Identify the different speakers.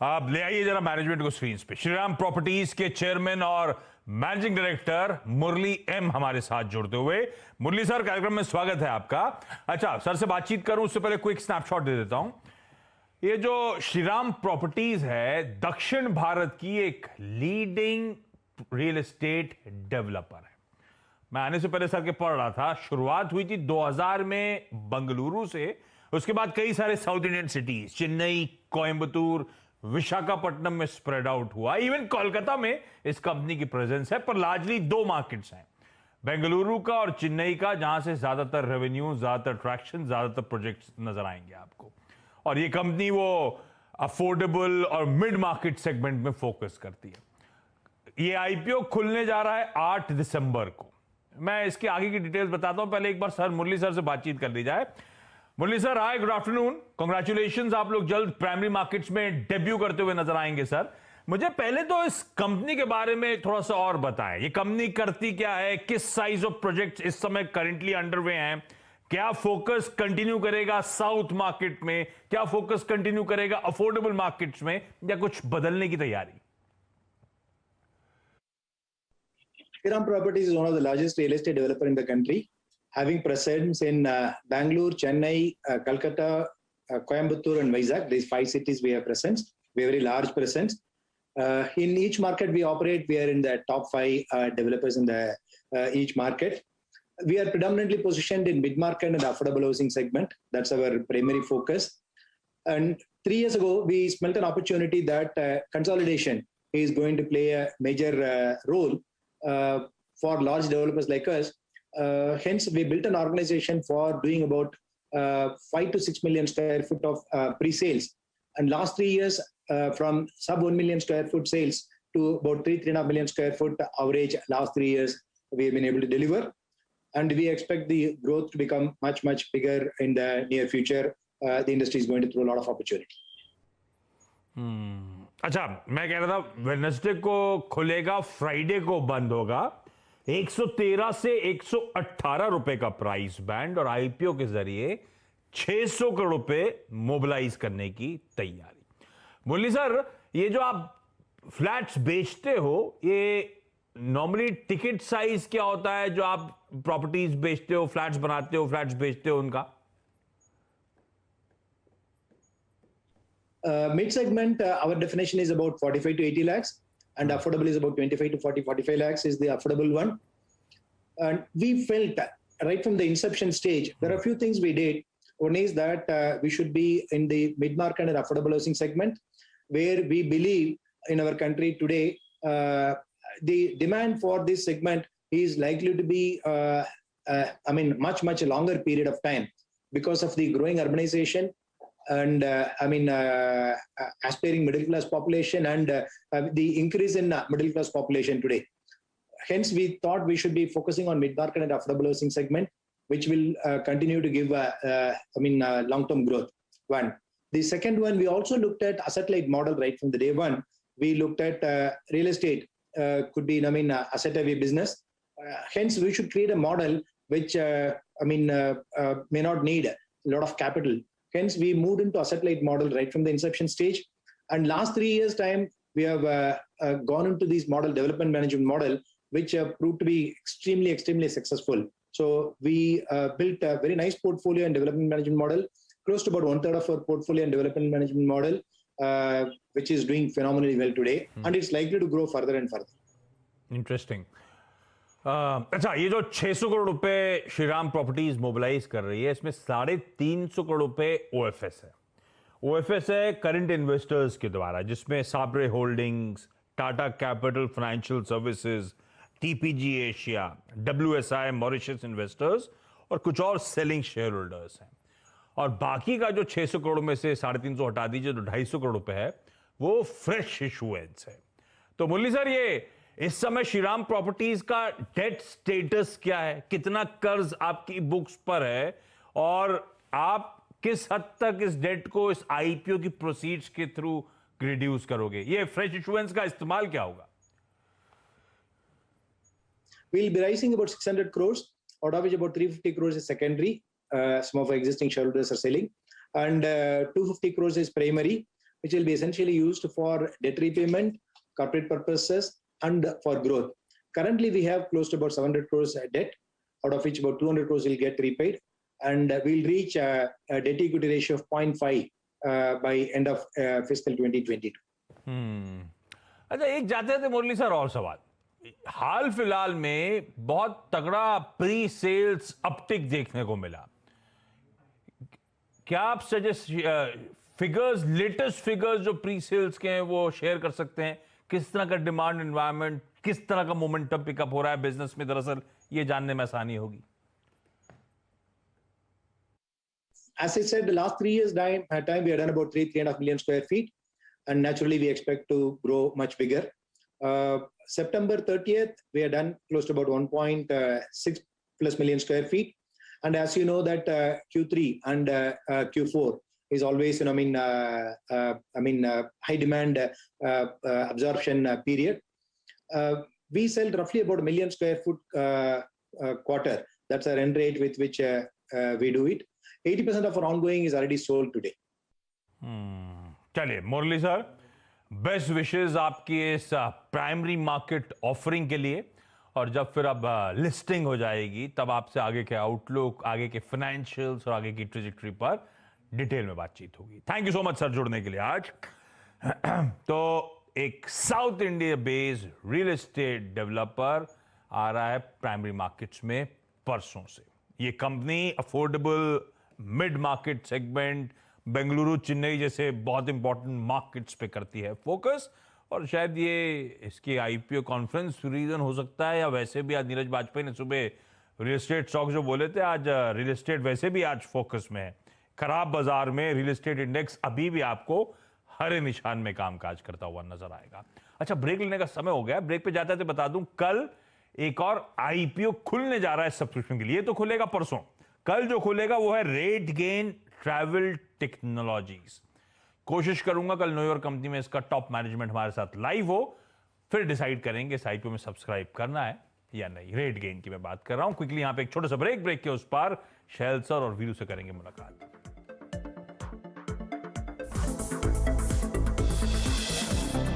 Speaker 1: आप ले आइए जरा मैनेजमेंट को स्क्रीन पे। श्रीराम प्रॉपर्टीज के चेयरमैन और मैनेजिंग डायरेक्टर मुरली एम हमारे साथ जुड़ते हुए। मुरली सर, कार्यक्रम में स्वागत है आपका। अच्छा, सर से बातचीत करूं उससे पहले क्विक स्नैपशॉट दे देता हूं। ये जो श्रीराम प्रॉपर्टीज है, दक्षिण भारत की एक लीडिंग रियल एस्टेट डेवलपर है। मैं आने से पहले सर के पढ़ रहा था, शुरुआत हुई थी 2000 में बंगलुरु से, उसके बाद कई सारे south Indian cities, Chennai, Coimbatore, Visakhapatnam में स्प्रेड आउट हुआ। इवन कोलकाता में इस कंपनी की प्रेजेंस है, पर लार्जली दो मार्केट्स हैं, बेंगलुरु का और चेन्नई का, जहां से ज्यादातर रेवेन्यू, ज्यादातर ट्रैक्शन, ज्यादातर प्रोजेक्ट्स नजर आएंगे आपको। और ये कंपनी वो अफोर्डेबल और मिड मार्केट सेगमेंट में फोकस करती है। ये आईपीओ खुलने जा रहा है 8 दिसंबर को। मैं इसके आगे की डिटेल्स बताता हूं, पहले एक बार सर मुरली सर से बातचीत कर ली जाए। मुरली सर, हाय, गुड आफ्टरनून, कांग्रेचुलेशंस, आप लोग जल्द प्राइमरी मार्केट्स में डेब्यू करते हुए नजर आएंगे। सर, मुझे पहले तो इस कंपनी के बारे में थोड़ा सा और बताएं। ये कंपनी करती क्या है, किस साइज ऑफ प्रोजेक्ट्स इस समय करेंटली अंडरवे हैं, क्या फोकस कंटिन्यू करेगा साउथ मार्केट में, क्या फोकस कंटिन्यू करेगा अफोर्डेबल मार्केट्स में, या कुछ बदलने की तैयारी?
Speaker 2: Shriram Properties is one of the largest real estate developer in the country, having presence in Bangalore, Chennai, Calcutta, Coimbatore, and Vizag. These 5 cities we have presence. We have a very large presence. In each market we operate, we are in the top 5 developers in the each market. We are predominantly positioned in mid-market and affordable housing segment. That's our primary focus. And 3 years ago, we smelt an opportunity that consolidation is going to play a major role for large developers like us. Hence, we built an organization for doing about 5 to 6 million square foot of pre-sales. And last 3 years, from sub 1 million square foot sales to about 3.5 million square foot average last 3 years, we have been able to deliver. And we expect the growth to become much, much bigger in the near future. The industry is going to throw a lot of opportunity.
Speaker 1: अच्छा, मैं कह रहा था Wednesday को खुलेगा, Friday को बंद होगा। 113 से 118 रुपए का प्राइस बैंड, और आईपीओ के जरिए 600 करोड़ रुपए मोबिलाइज करने की तैयारी। मुरली सर, ये जो आप फ्लैट्स बेचते हो, ये नॉर्मली टिकट साइज क्या होता है जो आप प्रॉपर्टीज बेचते हो, फ्लैट्स बनाते हो, फ्लैट्स बेचते हो, उनका?
Speaker 2: Mid segment, our definition is about 45 to 80 lakhs, and affordable is about 25 to 45 lakhs is the affordable one. And we felt right from the inception stage, there are a few things we did. One is that we should be in the mid-market and affordable housing segment, where we believe in our country today, the demand for this segment is likely to be, much, much longer period of time because of the growing urbanization and aspiring middle class population and the increase in middle class population today. Hence, we thought we should be focusing on mid-market and affordable housing segment, which will continue to give long-term growth. One. The second one, we also looked at asset-light model right from the day one. We looked at real estate could be asset-heavy business. Hence, we should create a model which may not need a lot of capital. Hence, we moved into asset-light model right from the inception stage. And last 3 years' time, we have gone into this model, development management model, which proved to be extremely, extremely successful. So we built a very nice portfolio and development management model, close to about 1/3 of our portfolio and development management model, which is doing phenomenally well today. And it's likely to grow further and further.
Speaker 1: Interesting. अच्छा, ये जो 600 करोड़ रुपए Shriram properties mobilise कर रही है, इसमें 350 करोड़ रुपए OFS है। ओएफएस है करंट इन्वेस्टर्स के द्वारा, जिसमें Sabre holdings, Tata capital financial services, TPG Asia, WSI Mauritius investors और कुछ और सेलिंग शेयर होल्डर्स हैं। और बाकी का जो 600 करोड़ में से 350 हटा दीजिए, तो 250 करोड़ रुपए है, वो फ्रेश इशुएंस है। तो मुरली सर, ये इस समय श्रीराम प्रॉपर्टीज का डेट स्टेटस क्या है, कितना कर्ज आपकी बुक्स पर है, और आप किस हद तक इस डेट को इस आईपीओ की प्रोसीड्स के थ्रू रिड्यूस करोगे? ये फ्रेश इशुएंस का इस्तेमाल क्या होगा?
Speaker 2: We'll be raising about 600 crores, out of which about 350 crores is secondary. Some of our existing shareholders are selling, and 250 crores is primary. which will be essentially used for debt repayment, corporate purposes, and for growth. Currently, we have close to about 700 crores debt, out of which about 200 crores will get repaid, and we'll reach a debt equity ratio of 0.5 by end of fiscal 2022.
Speaker 1: अच्छा, एक जाते थे मुरली sir और सवाल, हाल फिलहाल में बहुत तगड़ा प्री सेल्स अपटिक देखने को मिला। क्या आप सजेस्ट फिगर्स, लेटेस्ट फिगर्स जो प्री सेल्स के हैं वो शेयर कर सकते हैं? किस तरह का डिमांड एनवायरनमेंट, किस तरह का मोमेंटम पिकअप हो रहा है बिजनेस में? दरअसल ये जानने में आसानी होगी।
Speaker 2: As I said, the last 3 years time we have done about 3.5 million square feet, and naturally we expect to grow much bigger. September 30th, we have done close to about 1.6 plus million square feet, and as you know that Q3 and Q4 is always, high demand absorption period. We sell roughly about 1 million square foot quarter. That's our run rate with which we do it. 80% of our ongoing is already sold today.
Speaker 1: चलिए मुरली sir, best wishes आपकी इस primary market offering के लिए, और जब फिर अब listing हो जाएगी तब आपसे आगे के आउटलुक, आगे के फाइनेंशियल्स और आगे की ट्रेजेक्टरी पर डिटेल में बातचीत होगी। Thank you so much sir जुड़ने के लिए आज। तो एक south India based real estate developer आ रहा है प्राइमरी मार्केट्स में परसों से। ये कंपनी affordable mid market segment, Bengaluru, Chennai जैसे बहुत इंपॉर्टेंट मार्केट्स पे करती है फोकस, और शायद ये इसकी आईपीओ कॉन्फ्रेंस रीजन हो सकता है, या वैसे भी आज नीरज वाजपेयी ने सुबह रियल एस्टेट स्टॉक जो बोले थे, आज रियल एस्टेट वैसे भी आज फोकस में है। खराब बाजार में रियल एस्टेट इंडेक्स अभी भी आपको हरे निशान में कामकाज करता हुआ नजर आएगा। अच्छा, ब्रेक लेने का समय हो गया। ब्रेक पे जाते थे बता दूं, कल एक और आईपीओ खुलने जा रहा है सब्सक्रिप्शन के लिए। तो खुलेगा परसों, कल जो खुलेगा वो है RateGain ट्रैवल टेक्नोलॉजीज। कोशिश करूंगा कल न्यूयॉर्क कंपनी में इसका टॉप मैनेजमेंट हमारे साथ लाइव हो, फिर डिसाइड करेंगे इस आईपीओ में सब्सक्राइब करना है या नहीं। RateGain की मैं बात कर रहा हूं। क्विकली यहां पे एक छोटा सा ब्रेक के उस पार शैल सर और वीरू से करेंगे मुलाकात।